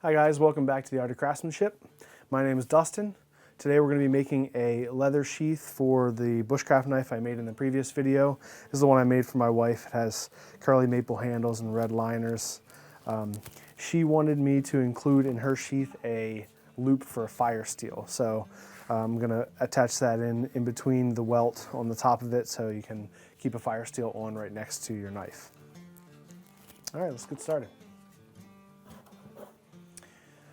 Hi guys, welcome back to the Art of Craftsmanship. My name is Dustin. Today we're going to be making a leather sheath for the bushcraft knife I made in the previous video. This is the one I made for my wife. It has curly maple handles and red liners. She wanted me to include in her sheath a loop for a fire steel. So I'm going to attach that in between the welt on the top of it so you can keep a fire steel on right next to your knife. All right, let's get started.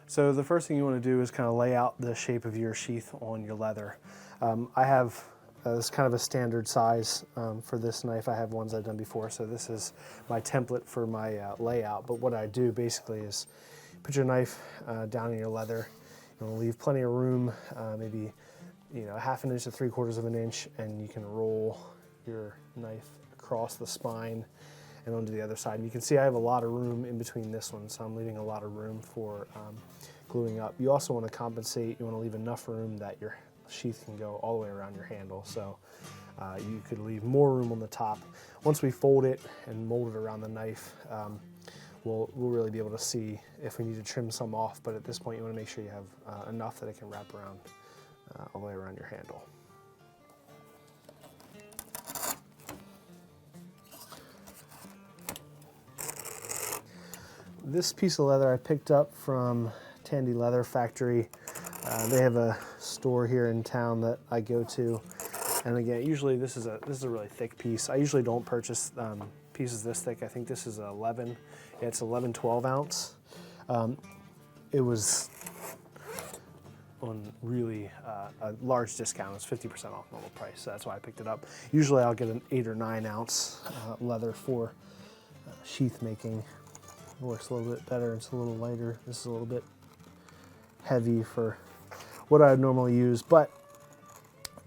So the first thing you want to do is kind of lay out the shape of your sheath on your leather. I have this kind of a standard size for this knife. I have ones I've done before, so this is my template for my layout. But what I do basically is put your knife down in your leather. You want to leave plenty of room, maybe a ½ inch to 3/4 of an inch, and you can roll your knife across the spine and onto the other side. And you can see I have a lot of room in between this one, so I'm leaving a lot of room for gluing up. You also want to compensate. You want to leave enough room that your sheath can go all the way around your handle. So you could leave more room on the top. Once we fold it and mold it around the knife, we'll really be able to see if we need to trim some off. But at this point, you want to make sure you have enough that it can wrap around all the way around your handle. This piece of leather I picked up from Tandy Leather Factory. They have a store here in town that I go to, and again, usually this is a really thick piece. I usually don't purchase pieces this thick. I think this is 11. Yeah, it's 11/12 ounce. It was on really a large discount. It's 50% off normal price, so that's why I picked it up. Usually I'll get an 8 or 9 ounce leather for sheath making. It works a little bit better. It's a little lighter. This is a little bit heavy for what I would normally use, but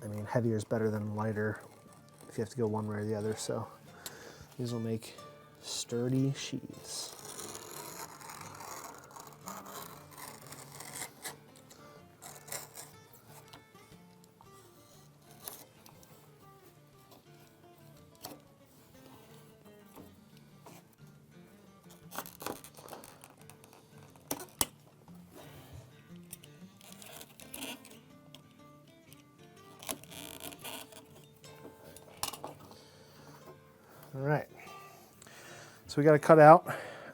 I mean, heavier is better than lighter if you have to go one way or the other. So these will make sturdy sheaths. All right, so we got to cut out.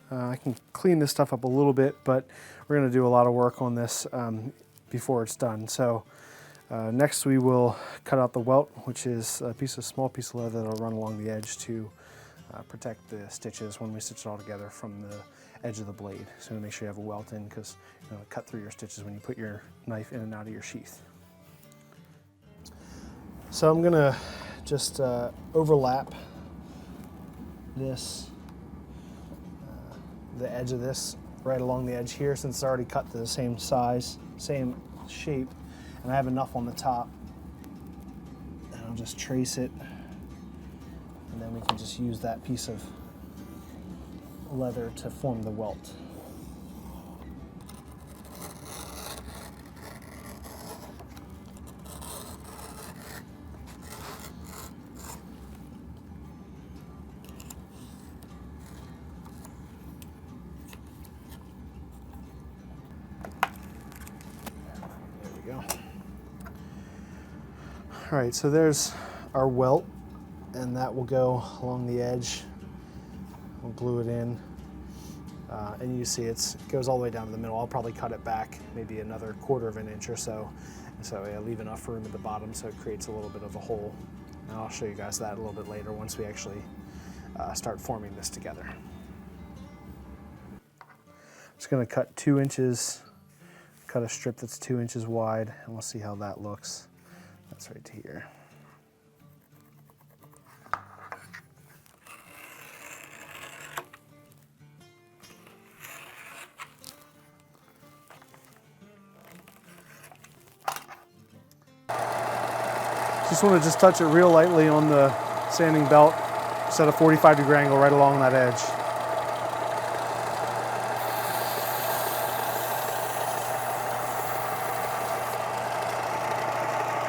I can clean this stuff up a little bit, but we're going to do a lot of work on this before it's done. So next we will cut out the welt, which is a small piece of leather that will run along the edge to protect the stitches when we stitch it all together from the edge of the blade. So make sure you have a welt in, because you're going to cut through your stitches when you put your knife in and out of your sheath. So I'm going to just overlap this, the edge of this right along the edge here, since it's already cut to the same size, same shape, and I have enough on the top. And I'll just trace it, and then we can just use that piece of leather to form the welt. All right, so there's our welt, and that will go along the edge. We'll glue it in, and you see it goes all the way down to the middle. I'll probably cut it back maybe another 1/4 of an inch or so, so I leave enough room at the bottom so it creates a little bit of a hole. And I'll show you guys that a little bit later once we actually start forming this together. I'm just going to cut 2 inches, cut a strip that's 2 inches wide, and we'll see how that looks. That's right here. Just want to touch it real lightly on the sanding belt, set a 45-degree angle right along that edge.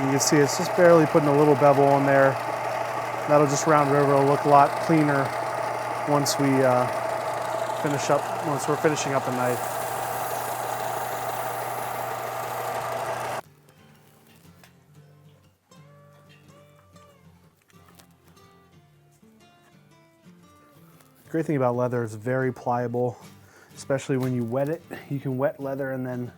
You can see it's just barely putting a little bevel on there. That'll just round it over. It'll look a lot cleaner once we once we're finishing up the knife. great thing about leather, it's very pliable, especially when you wet it. You can wet leather and then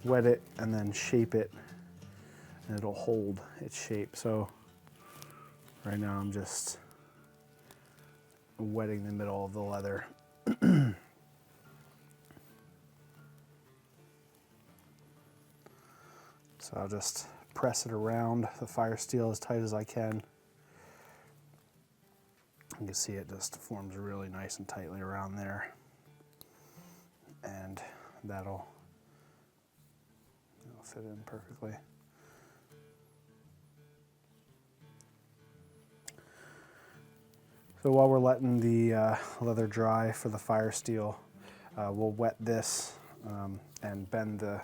wet it and then shape it, and it'll hold its shape. So right now I'm just wetting the middle of the leather. So I'll just press it around the fire steel as tight as I can. You can see it just forms really nice and tightly around there. And that'll fit in perfectly. So while we're letting the leather dry for the fire steel, we'll wet this and bend the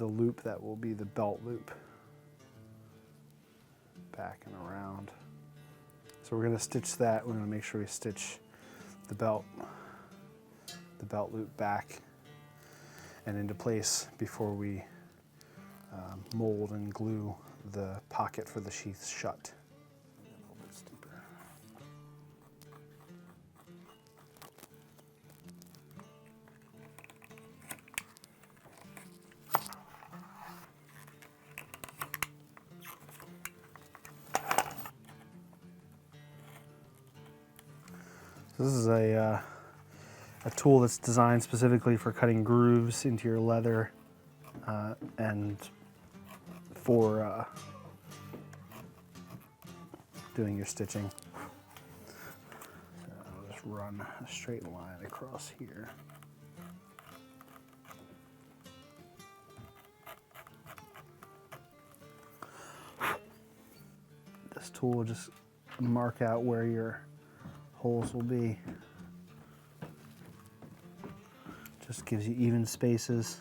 loop that will be the belt loop back and around. So we're going to stitch that. We're going to make sure we stitch the belt loop back and into place before we mold and glue the pocket for the sheath shut. A little bit steeper. So this is a tool that's designed specifically for cutting grooves into your leather and for doing your stitching. So I'll just run a straight line across here. This tool will just mark out where your holes will be. Just gives you even spaces.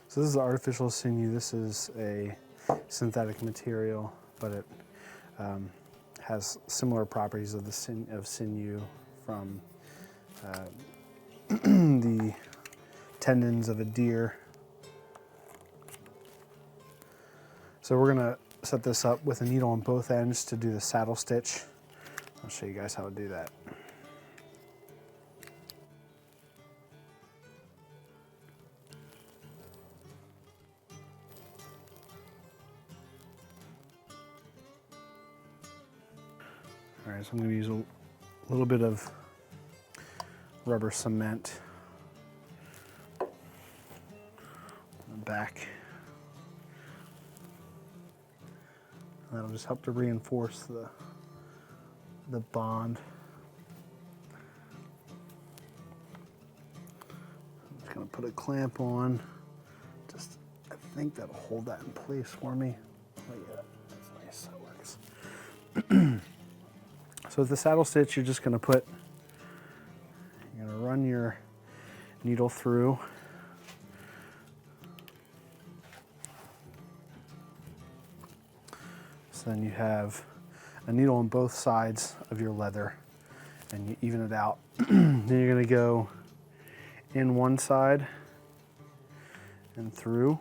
So this is artificial sinew. This is a synthetic material, but it has similar properties of the sinew from the tendons of a deer. So we're going to set this up with a needle on both ends to do the saddle stitch. I'll show you guys how to do that. All right, so I'm going to use a little bit of rubber cement on the back. That'll just help to reinforce the bond. I'm just going to put a clamp on. I think that'll hold that in place for me. Oh yeah, that's nice, that works. So with the saddle stitch, you're just going to run your needle through. So then you have a needle on both sides of your leather, and you even it out. Then you're going to go in one side and through,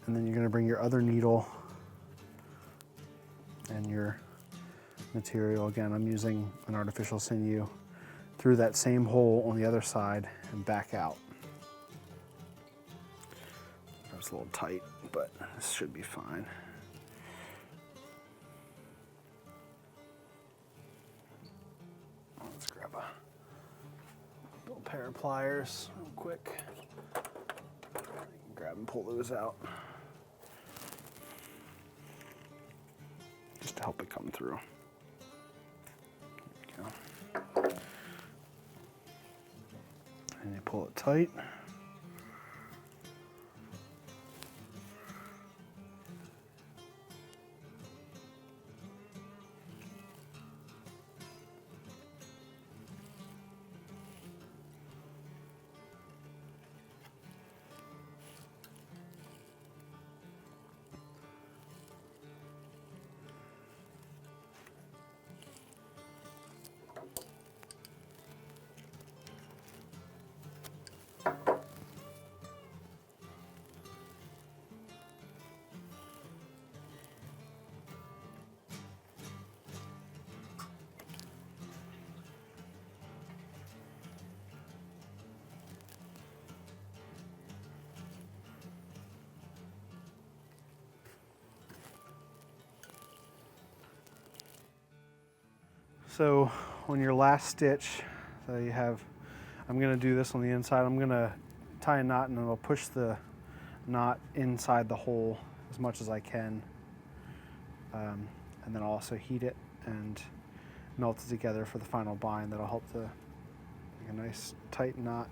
and then you're going to bring your other needle and your material, again I'm using an artificial sinew, through that same hole on the other side and back out. That's a little tight, but this should be fine. Let's grab a little pair of pliers real quick. Grab and pull those out. Just to help it come through. There we go. And you pull it tight. So on your last stitch, so you have, I'm going to do this on the inside. I'm going to tie a knot and then I'll push the knot inside the hole as much as I can. And then I'll also heat it and melt it together for the final bind. That'll help to make a nice tight knot.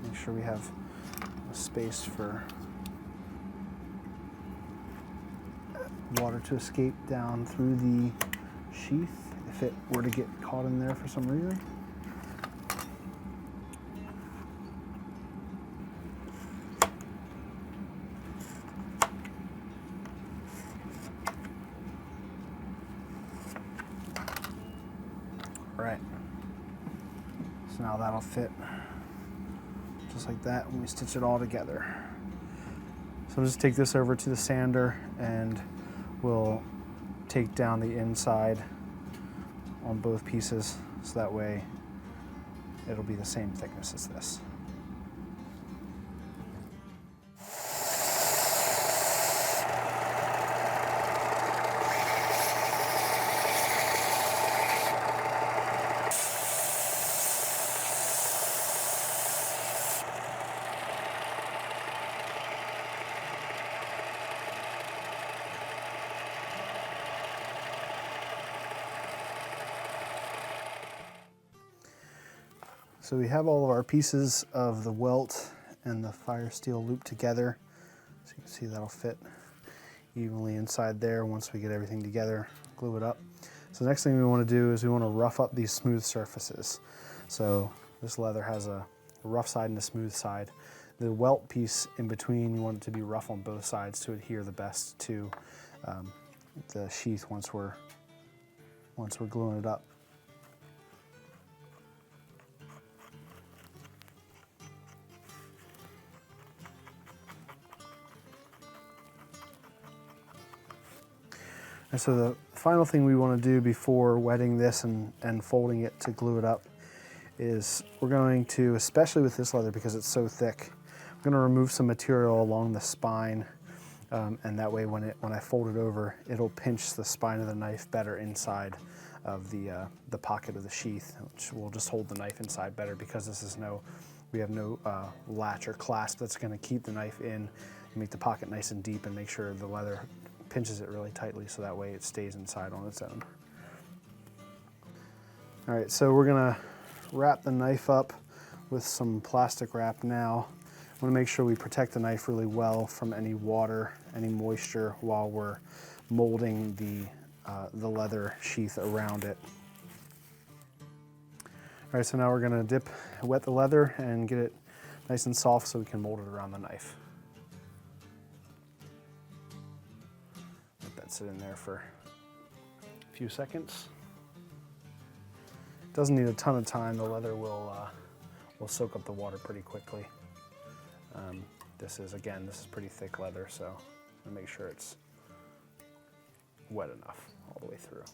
Make sure we have a space for water to escape down through the sheath if it were to get caught in there for some reason. All right, so now that'll fit just like that when we stitch it all together. So I'll just take this over to the sander and we'll take down the inside on both pieces so that way it'll be the same thickness as this. So we have all of our pieces of the welt and the fire steel looped together. So you can see that'll fit evenly inside there once we get everything together, glue it up. So the next thing we want to do is we want to rough up these smooth surfaces. So this leather has a rough side and a smooth side. The welt piece in between, you want it to be rough on both sides to adhere the best to the sheath once we're gluing it up. And so the final thing we want to do before wetting this and folding it to glue it up is we're going to, especially with this leather because it's so thick, I'm going to remove some material along the spine, and that way when I fold it over, it'll pinch the spine of the knife better inside of the pocket of the sheath, which will just hold the knife inside better because we have no latch or clasp that's going to keep the knife in, make the pocket nice and deep, and make sure the leather pinches it really tightly so that way it stays inside on its own. All right, so we're gonna wrap the knife up with some plastic wrap now. I want to make sure we protect the knife really well from any water, any moisture while we're molding the leather sheath around it. All right, so now we're going to wet the leather and get it nice and soft so we can mold it around the knife. Let that sit in there for a few seconds. It doesn't need a ton of time. The leather will soak up the water pretty quickly. This is pretty thick leather, so I'm gonna make sure it's wet enough all the way through.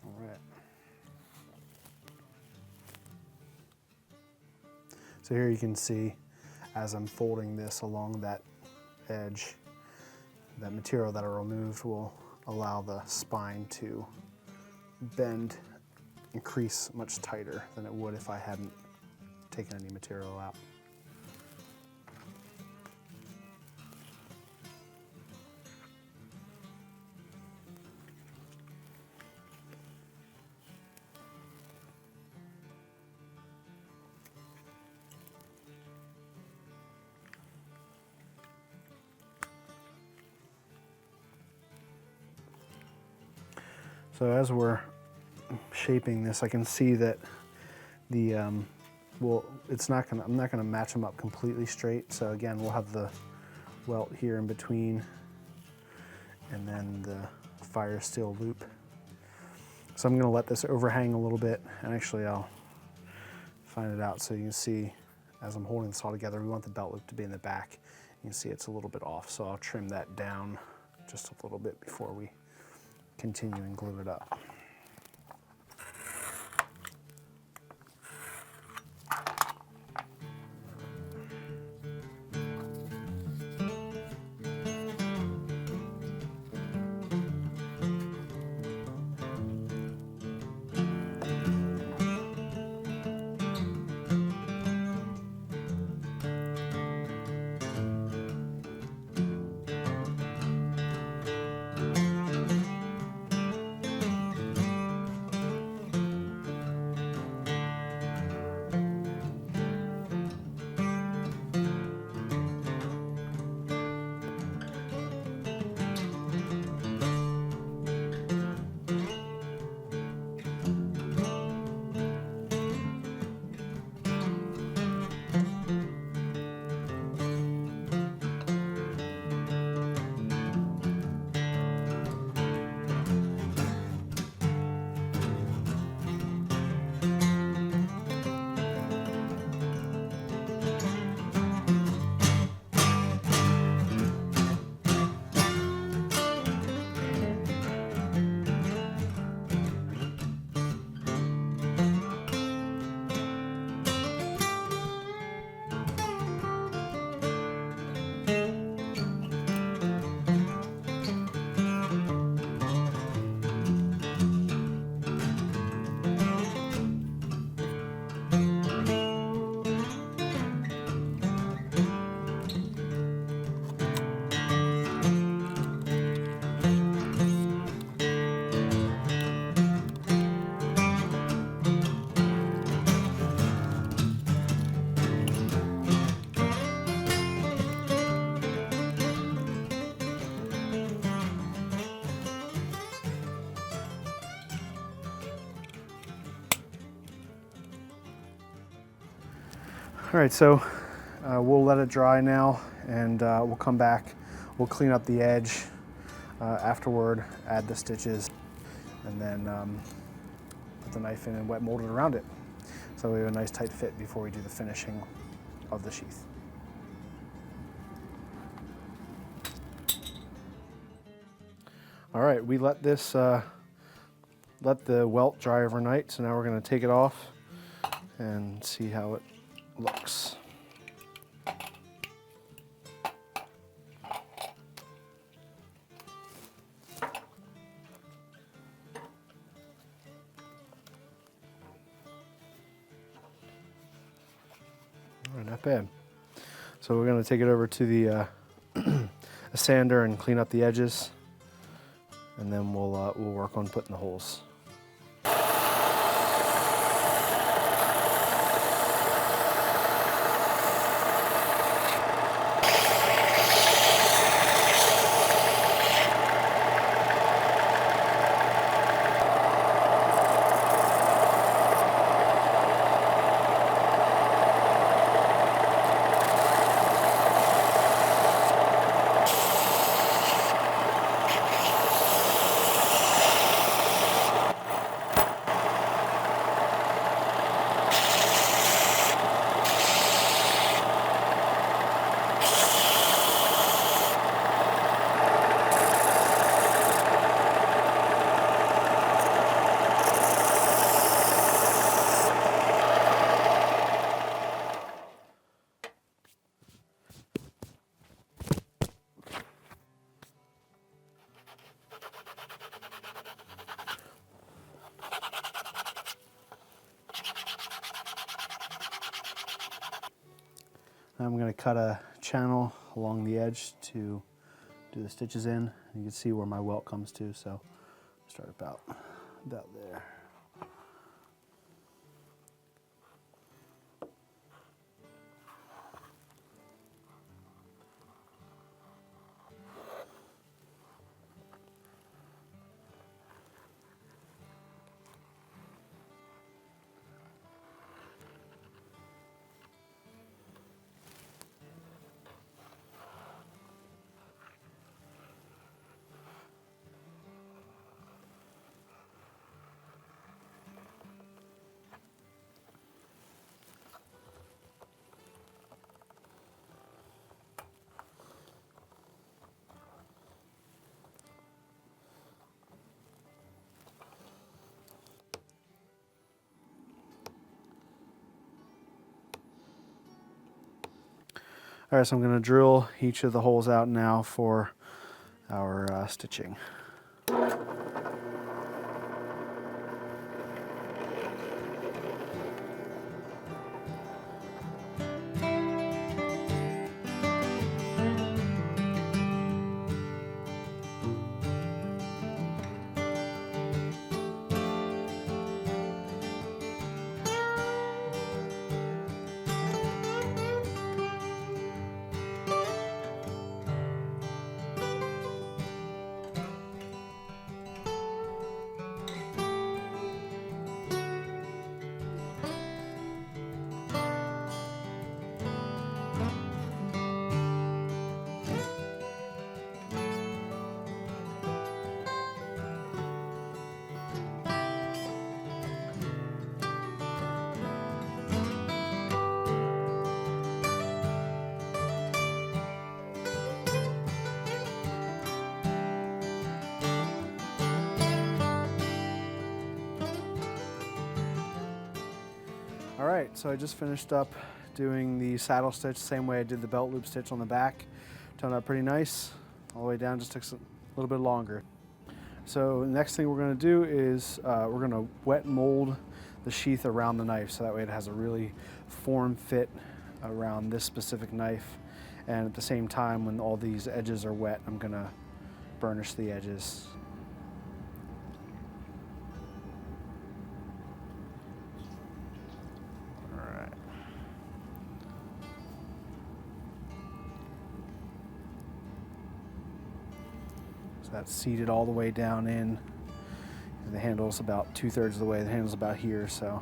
All right. So here you can see, as I'm folding this along that edge, that material that I removed will allow the spine to bend and crease much tighter than it would if I hadn't taken any material out. So as we're shaping this, I can see that I'm not gonna match them up completely straight. So again, we'll have the welt here in between and then the fire steel loop. So I'm gonna let this overhang a little bit, and actually I'll find it out so you can see as I'm holding this all together, we want the belt loop to be in the back. You can see it's a little bit off, so I'll trim that down just a little bit before we continue and glue it up. All right, so we'll let it dry now, and we'll come back. We'll clean up the edge afterward, add the stitches, and then put the knife in and wet mold it around it. So we have a nice tight fit before we do the finishing of the sheath. All right, we let this let the welt dry overnight, so now we're going to take it off and see how it looks. All right, not bad. So we're going to take it over to the a sander and clean up the edges, and then we'll work on putting the holes. I'm going to cut a channel along the edge to do the stitches in. You can see where my welt comes to, so start about there. All right, so I'm going to drill each of the holes out now for our stitching. All right, so I just finished up doing the saddle stitch, same way I did the belt loop stitch on the back. Turned out pretty nice. All the way down just took a little bit longer. So the next thing we're gonna do is we're gonna wet mold the sheath around the knife, so that way it has a really form fit around this specific knife. And at the same time, when all these edges are wet, I'm gonna burnish the edges. That's seated all the way down in. And the handle's about 2/3 of the way. The handle's about here, so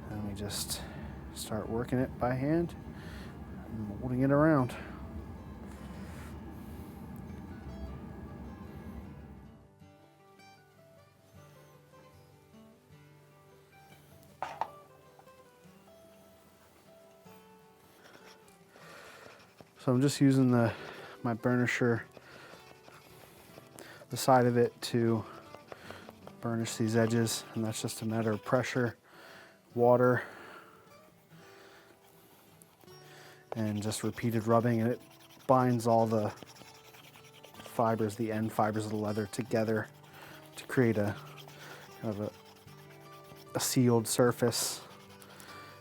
let me just start working it by hand and molding it around. So I'm just using my burnisher, the side of it, to burnish these edges, and that's just a matter of pressure, water, and just repeated rubbing, and it binds all the fibers, the end fibers of the leather together to create a kind of a sealed surface.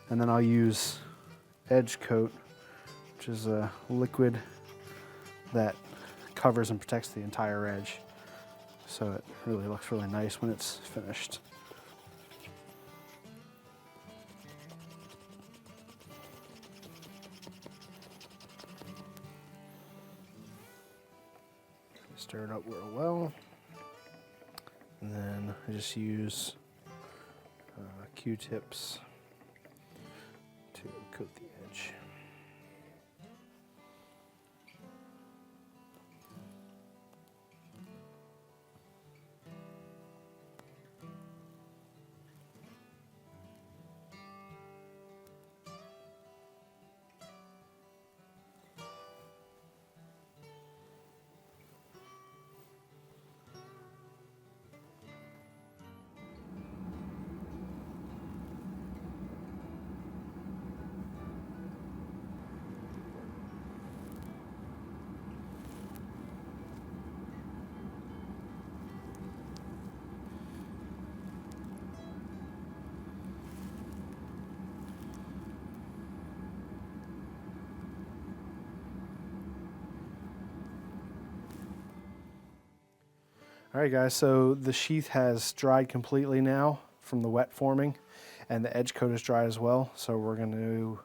And then I'll use Edge Coat, which is a liquid that covers and protects the entire edge. So it really looks really nice when it's finished. Stir it up real well. And then I just use Q-tips to coat the edge. All right guys, so the sheath has dried completely now from the wet forming, and the edge coat is dry as well. So we're going to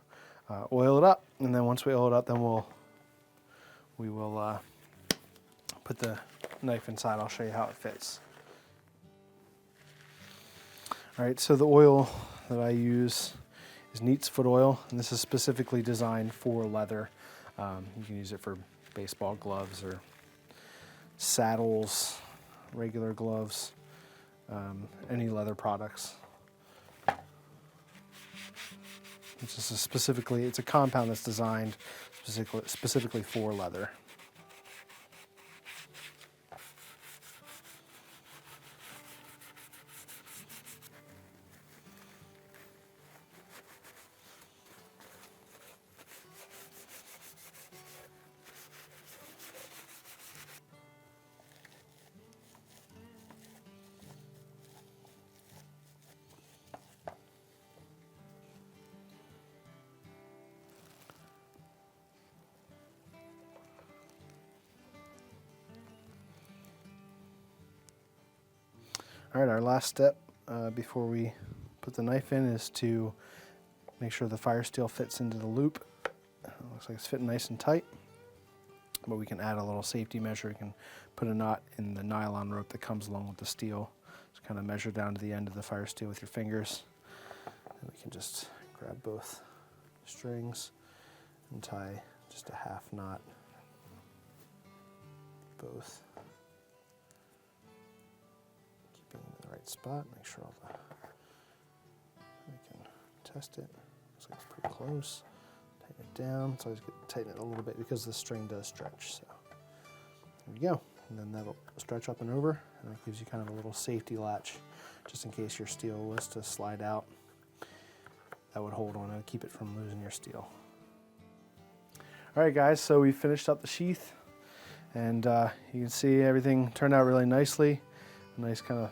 oil it up, and then once we oil it up, then we will put the knife inside. I'll show you how it fits. All right, so the oil that I use is Neat's foot oil, and this is specifically designed for leather. You can use it for baseball gloves or saddles, regular gloves, any leather products. It's a compound that's designed specifically for leather. All right, our last step before we put the knife in is to make sure the fire steel fits into the loop. It looks like it's fitting nice and tight, but we can add a little safety measure. We can put a knot in the nylon rope that comes along with the steel. Just kind of measure down to the end of the fire steel with your fingers. And we can just grab both strings and tie just a half knot, both. Keeping it in the right spot, make sure we can test it. Looks like it's pretty close. Tighten it down. It's always good to tighten it a little bit because the string does stretch. So there we go. And then that'll stretch up and over, and it gives you kind of a little safety latch just in case your steel was to slide out. That would hold on and keep it from losing your steel. All right guys, so we finished up the sheath, and you can see everything turned out really nicely. A nice kind of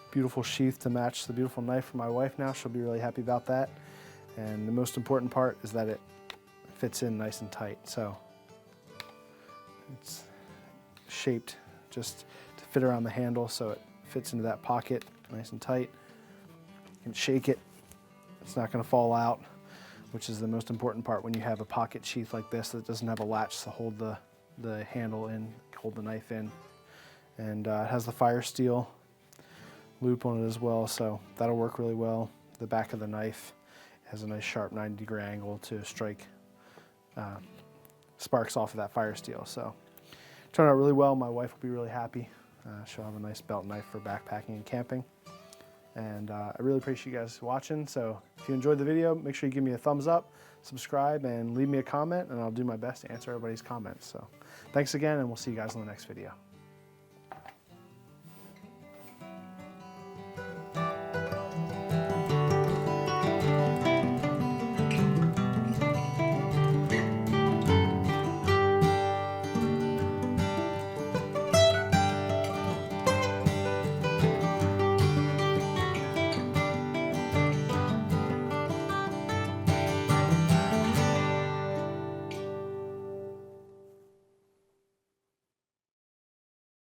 beautiful sheath to match the beautiful knife for my wife now. She'll be really happy about that. And the most important part is that it fits in nice and tight. So it's shaped just to fit around the handle, so it fits into that pocket nice and tight. You can shake it, it's not going to fall out, which is the most important part when you have a pocket sheath like this that doesn't have a latch to hold the handle in, hold the knife in. And it has the fire steel loop on it as well, so that'll work really well. The back of the knife has a nice sharp 90-degree angle to strike sparks off of that fire steel. So it turned out really well. My wife will be really happy. She'll have a nice belt knife for backpacking and camping. And I really appreciate you guys watching. So if you enjoyed the video, make sure you give me a thumbs up, subscribe, and leave me a comment, and I'll do my best to answer everybody's comments. So thanks again, and we'll see you guys in the next video.